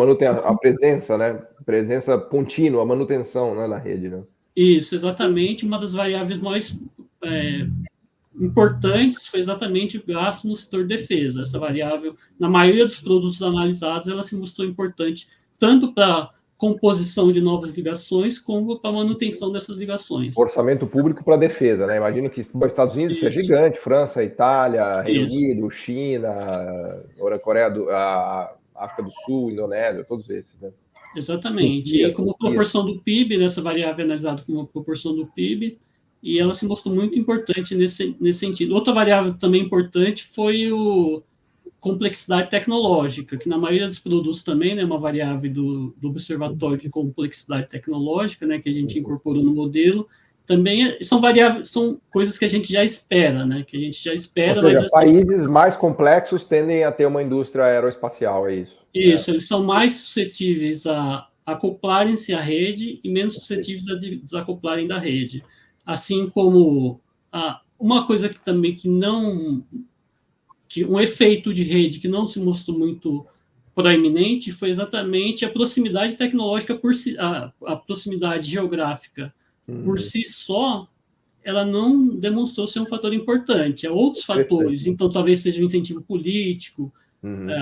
A presença, né? Presença contínua, a manutenção, né, na rede, né? Isso, exatamente. Uma das variáveis mais importantes foi exatamente o gasto no setor de defesa. Essa variável, na maioria dos produtos analisados, ela se mostrou importante tanto para composição de novas ligações, como para a manutenção dessas ligações. Orçamento público para defesa, né? Imagino que os Estados Unidos é gigante, França, Itália, Reino Unido, China, Coreia a África do Sul, Indonésia, todos esses, né? Exatamente. E como proporção do PIB, nessa variável é analisada como proporção do PIB, e ela se mostrou muito importante nesse sentido. Outra variável também importante foi complexidade tecnológica, que na maioria dos produtos também, né, uma variável do Observatório de Complexidade Tecnológica, né, que a gente incorporou no modelo, também são variáveis, são coisas que a gente já espera, né, que a gente já espera. Ou seja, países mais complexos tendem a ter uma indústria aeroespacial, é isso? Isso, eles são mais suscetíveis a acoplarem-se à rede e menos suscetíveis a desacoplarem da rede. Assim como uma coisa que também que um efeito de rede que não se mostrou muito proeminente foi exatamente a proximidade tecnológica a proximidade geográfica por si só, ela não demonstrou ser um fator importante. Há outros fatores, então talvez seja um incentivo político,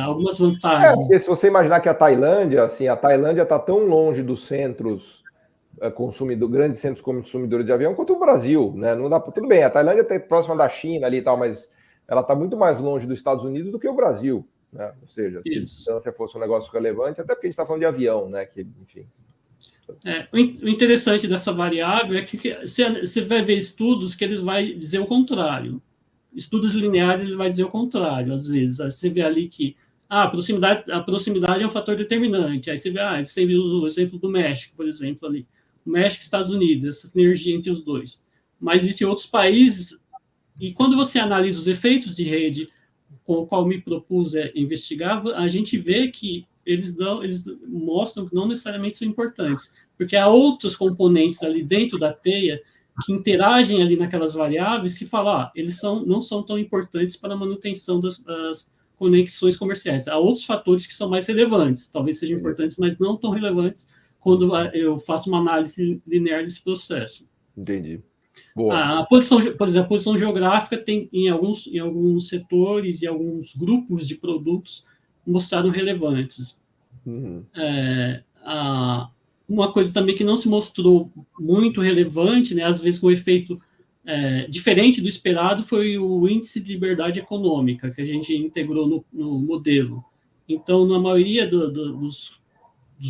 algumas vantagens. Porque se você imaginar que a Tailândia está tão longe dos centros grandes centros consumidores de avião quanto o Brasil, né? Não dá, tudo bem, a Tailândia está próxima da China ali e tal, mas ela está muito mais longe dos Estados Unidos do que o Brasil, né? Ou seja, se a distância fosse um negócio relevante, até porque a gente está falando de avião, né? Que, enfim. O interessante dessa variável é que você vai ver estudos que eles vão dizer o contrário. Estudos lineares ele vai dizer o contrário, às vezes. Aí você vê ali que a proximidade é um fator determinante. Aí você vê, você usa o exemplo do México, por exemplo, ali. O México e Estados Unidos, essa sinergia entre os dois. Mas existem outros países, e quando você analisa os efeitos de rede com o qual me propus investigar, a gente vê que eles mostram que não necessariamente são importantes, porque há outros componentes ali dentro da teia que interagem ali naquelas variáveis que falam, eles não são tão importantes para a manutenção das conexões comerciais. Há outros fatores que são mais relevantes, talvez sejam importantes, mas não tão relevantes quando eu faço uma análise linear desse processo. Entendi. Boa. Por exemplo, a posição geográfica tem em alguns setores e alguns grupos de produtos mostraram relevantes. Uma coisa também que não se mostrou muito relevante, né, às vezes com efeito diferente do esperado, foi o índice de liberdade econômica, que a gente integrou no modelo. Então, na maioria dos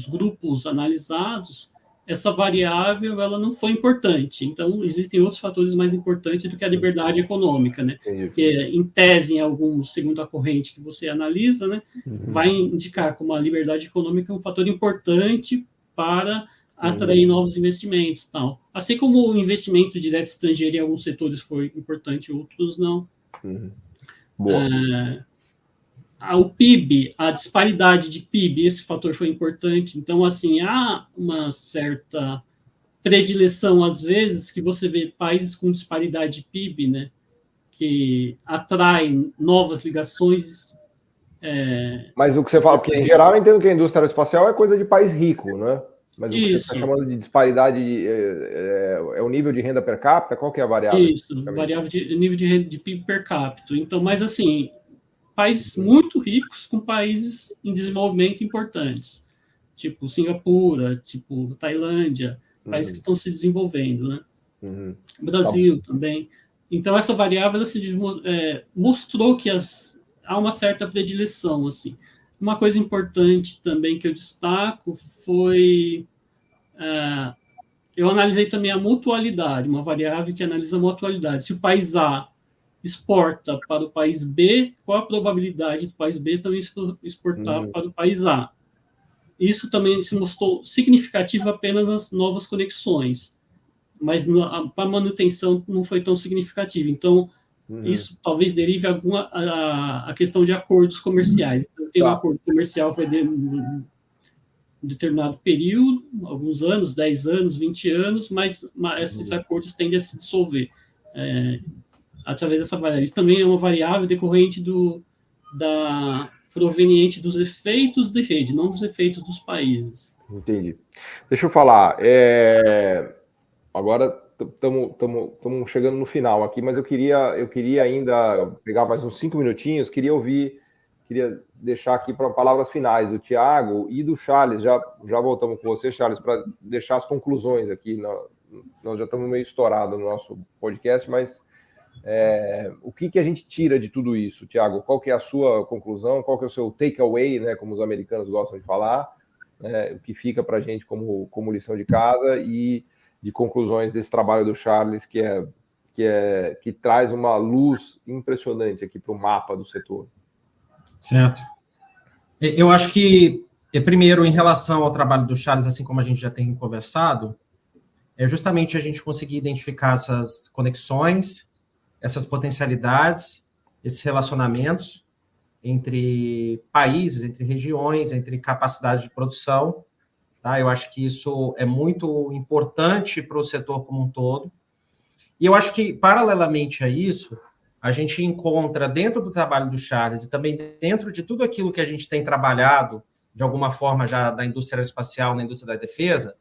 grupos analisados, essa variável ela não foi importante. Então, existem outros fatores mais importantes do que a liberdade econômica, né? Que, em tese, em algum, segundo a corrente que você analisa, né, vai indicar como a liberdade econômica é um fator importante para atrair novos investimentos, tal. Assim como o investimento direto estrangeiro em alguns setores foi importante, outros não. Boa. O PIB, a disparidade de PIB, esse fator foi importante. Então, assim, há uma certa predileção, às vezes, que você vê países com disparidade de PIB, né, que atraem novas ligações. Mas o que você fala, porque em geral eu entendo que a indústria aeroespacial é coisa de país rico, né? Mas o que você está chamando de disparidade é o nível de renda per capita? Qual que é a variável? Isso, variável de nível de renda de PIB per capita. Então, mas assim, países muito ricos com países em desenvolvimento importantes, tipo Singapura, tipo Tailândia, países que estão se desenvolvendo, né? Brasil também. Então, essa variável mostrou que há uma certa predileção, assim. Uma coisa importante também que eu destaco foi... eu analisei também a mutualidade, uma variável que analisa a mutualidade. Se o país A exporta para o país B, qual a probabilidade do país B também exportar para o país A? Isso também se mostrou significativo apenas nas novas conexões, mas para a manutenção não foi tão significativo. Então, isso talvez derive a questão de acordos comerciais. Então, tem um acordo comercial foi um determinado período, alguns anos, 10 anos, 20 anos, mas esses acordos tendem a se dissolver através dessa variável. Isso também é uma variável decorrente proveniente dos efeitos de rede, não dos efeitos dos países. Entendi. Deixa eu falar. Agora estamos chegando no final aqui, mas eu queria ainda pegar mais uns 5 minutinhos, queria deixar aqui para palavras finais do Thiago e do Charles. Já voltamos com você, Charles, para deixar as conclusões aqui. Nós já estamos meio estourados no nosso podcast, mas o que a gente tira de tudo isso, Thiago? Qual que é a sua conclusão? Qual que é o seu takeaway, né, como os americanos gostam de falar? O que fica para a gente como lição de casa e de conclusões desse trabalho do Charles, que traz uma luz impressionante aqui para o mapa do setor. Certo. Eu acho que, primeiro, em relação ao trabalho do Charles, assim como a gente já tem conversado, é justamente a gente conseguir identificar essas conexões, essas potencialidades, esses relacionamentos entre países, entre regiões, entre capacidades de produção. Tá? Eu acho que isso é muito importante para o setor como um todo. E eu acho que, paralelamente a isso, a gente encontra dentro do trabalho do Charles e também dentro de tudo aquilo que a gente tem trabalhado, de alguma forma, já da indústria aeroespacial, na indústria da defesa,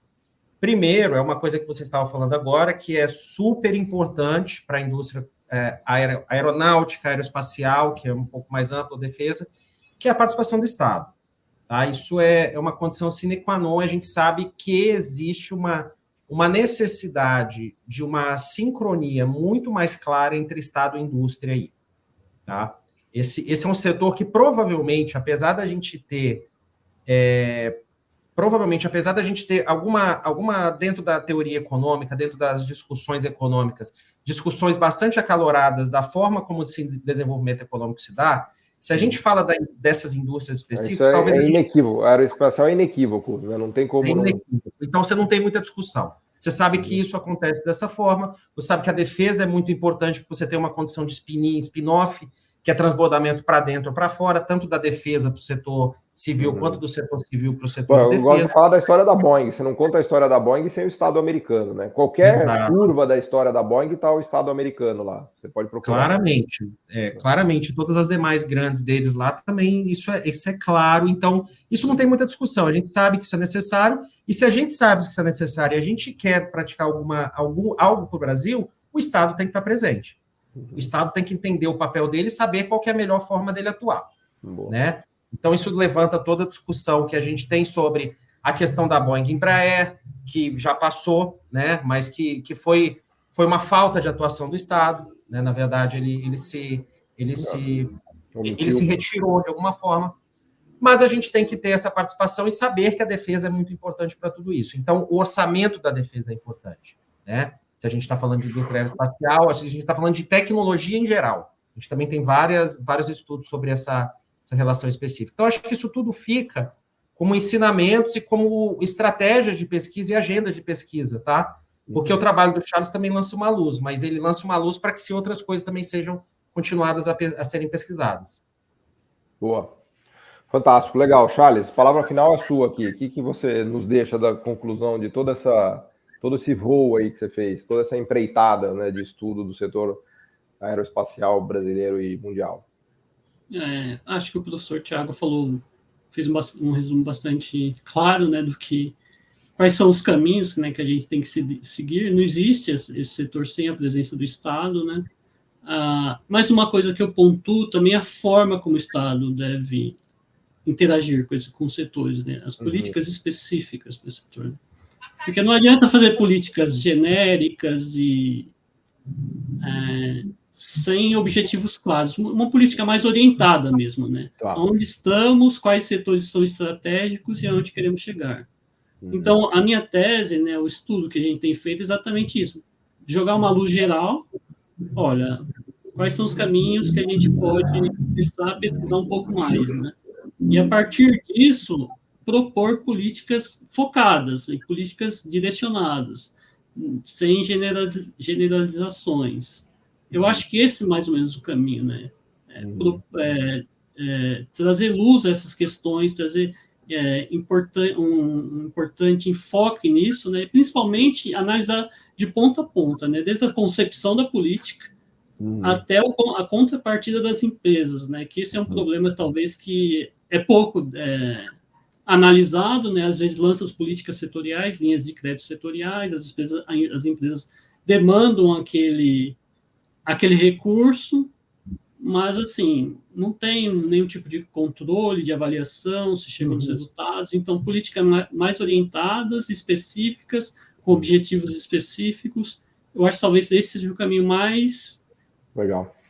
primeiro, é uma coisa que você estava falando agora, que é super importante para a indústria aeronáutica, aeroespacial, que é um pouco mais ampla, defesa, que é a participação do Estado. Tá? Isso é uma condição sine qua non, a gente sabe que existe uma necessidade de uma sincronia muito mais clara entre Estado e indústria aí. Tá? Esse é um setor que provavelmente, apesar da gente ter alguma dentro da teoria econômica, dentro das discussões econômicas, discussões bastante acaloradas da forma como esse desenvolvimento econômico se dá, se a gente fala dessas indústrias específicas... Isso talvez inequívoco, a aeroespacial é inequívoco, né? Não tem como... Então, você não tem muita discussão. Você sabe que isso acontece dessa forma, você sabe que a defesa é muito importante porque você tem uma condição de spin-in, spin-off, que é transbordamento para dentro ou para fora, tanto da defesa para o setor civil, quanto do setor civil para o setor de defesa. Eu gosto de falar da história da Boeing. Você não conta a história da Boeing sem o Estado americano, né? Qualquer curva da história da Boeing está o Estado americano lá. Você pode procurar. Claramente. Todas as demais grandes deles lá também, isso é claro. Então, isso não tem muita discussão. A gente sabe que isso é necessário, e se a gente sabe que isso é necessário e a gente quer praticar algo para o Brasil, o Estado tem que estar presente. O Estado tem que entender o papel dele e saber qual que é a melhor forma dele atuar. Né? Então, isso levanta toda a discussão que a gente tem sobre a questão da Boeing Embraer, que já passou, né, mas que foi uma falta de atuação do Estado, né? Na verdade, ele se retirou de alguma forma, mas a gente tem que ter essa participação e saber que a defesa é muito importante para tudo isso. Então, o orçamento da defesa é importante, né? Se a gente está falando de indústria aeroespacial, a gente está falando de tecnologia em geral. A gente também tem vários estudos sobre essa relação específica. Então, acho que isso tudo fica como ensinamentos e como estratégias de pesquisa e agendas de pesquisa, tá? Porque o trabalho do Charles também lança uma luz, mas ele lança uma luz para que se outras coisas também sejam continuadas a serem pesquisadas. Boa. Fantástico, legal. Charles, palavra final é sua aqui. O que você nos deixa da conclusão de todo esse voo aí que você fez, toda essa empreitada, né, de estudo do setor aeroespacial brasileiro e mundial? Acho que o professor Thiago fez um resumo bastante claro, né, quais são os caminhos, né, que a gente tem que seguir. Não existe esse setor sem a presença do Estado, né? Mas uma coisa que eu pontuo também é a forma como o Estado deve interagir com os setores, né? As políticas específicas para o setor. Né? Porque não adianta fazer políticas genéricas e sem objetivos claros. Uma política mais orientada mesmo, né? Tá. Onde estamos, quais setores são estratégicos e aonde queremos chegar. Então, a minha tese, né, o estudo que a gente tem feito é exatamente isso. Jogar uma luz geral, olha, quais são os caminhos que a gente pode começar a pesquisar um pouco mais, né? E, a partir disso, propor políticas focadas, e políticas direcionadas, sem generalizações. Eu acho que esse é mais ou menos o caminho, né? Trazer luz a essas questões, trazer um importante enfoque nisso, né? Principalmente analisar de ponta a ponta, né? Desde a concepção da política até a contrapartida das empresas, né? Que esse é um problema, talvez, que é pouco analisado, né? Às vezes lança as políticas setoriais, linhas de crédito setoriais, as empresas demandam aquele recurso, mas, assim, não tem nenhum tipo de controle, de avaliação, se chega nos resultados. Então, políticas mais orientadas, específicas, com objetivos específicos, eu acho que talvez esse seja o caminho mais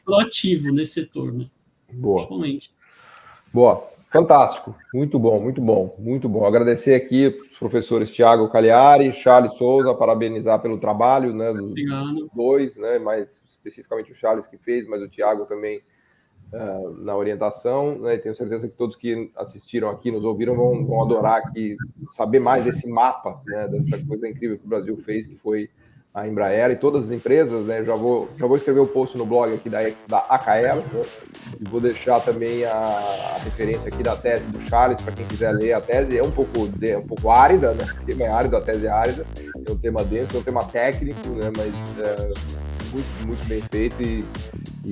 proativo nesse setor, né? Boa. Principalmente. Boa. Fantástico. Muito bom, muito bom, muito bom. Agradecer aqui os professores Thiago Cagliari e Charles Souza, parabenizar pelo trabalho, né, dos dois, né, mais especificamente o Charles que fez, mas o Thiago também na orientação, né, e tenho certeza que todos que assistiram aqui, nos ouviram, vão adorar aqui, saber mais desse mapa, né, dessa coisa incrível que o Brasil fez, que foi a Embraer e todas as empresas, né? Já vou escrever o post no blog aqui da AKL, né? E vou deixar também a referência aqui da tese do Charles, para quem quiser ler a tese. É um pouco árida, né? O tema é árido, a tese é árida, é um tema denso, é um tema técnico, né? Mas muito, muito bem feito e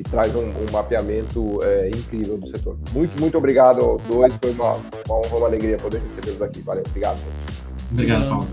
traz um mapeamento incrível do setor. Muito, muito obrigado aos dois, foi uma honra, uma alegria poder recebê-los aqui. Valeu, obrigado. Obrigado, Paulo.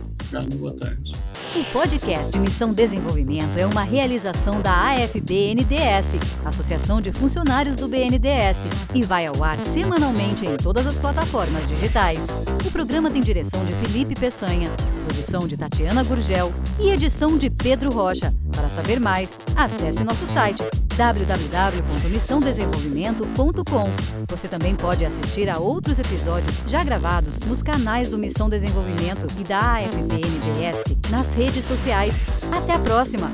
Boa tarde. O podcast Missão Desenvolvimento é uma realização da AFB-NDS, Associação de Funcionários do BNDES, e vai ao ar semanalmente em todas as plataformas digitais. O programa tem direção de Felipe Peçanha, produção de Tatiana Gurgel e edição de Pedro Rocha. Para saber mais, acesse nosso site www.missãodesenvolvimento.com. Você também pode assistir a outros episódios já gravados nos canais do Missão Desenvolvimento e da AFB-NDS nas redes sociais. Até a próxima!